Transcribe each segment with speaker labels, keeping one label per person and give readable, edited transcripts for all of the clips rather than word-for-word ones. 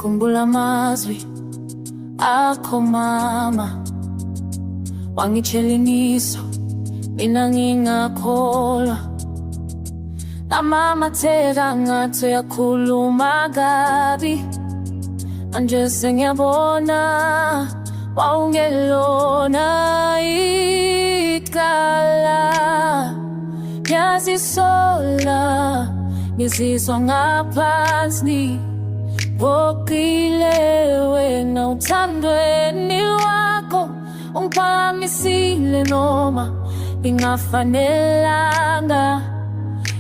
Speaker 1: Ngikhumbula amazwi akho mama, wangitshela iniso mina ngingakholwa. Namamatheka ngathi uyakhuluma kabi, manje sengiyabona wawungelona icala. Ngiyazisola, ngizizwa ngaphansi, ngigqokile wena uthandweni lwakho. Ungiphakamisile noma ingafanelanga,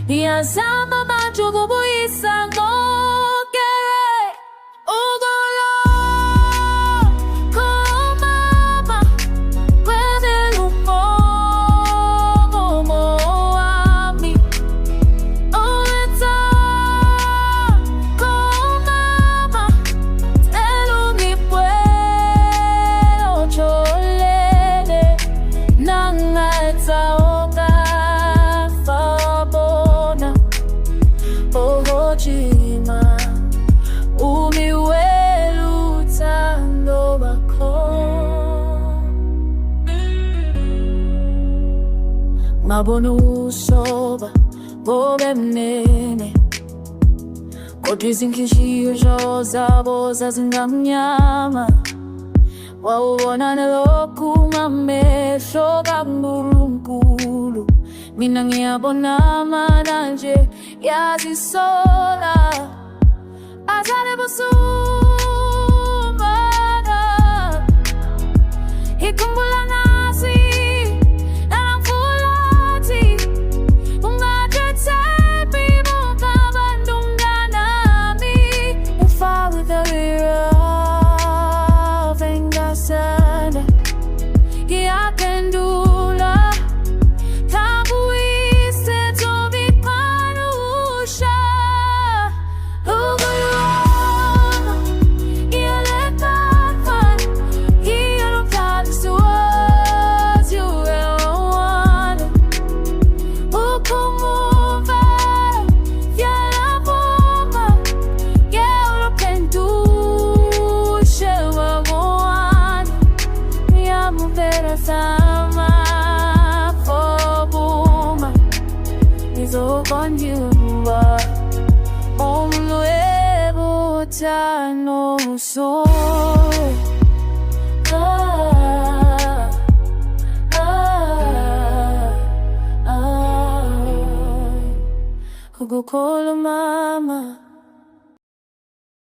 Speaker 1: ngiyazama manje ukubuyisa konke. Ngabona usoba bobe mnene, kodwa izinhliziyo zabo zazingamnyama. Wawubona nelokhu ngamehlo kaNkulunkulu, mina ngiyabona manje yazisola. Azale busumana ikhumbula nasi no soy. Kugukolo mama.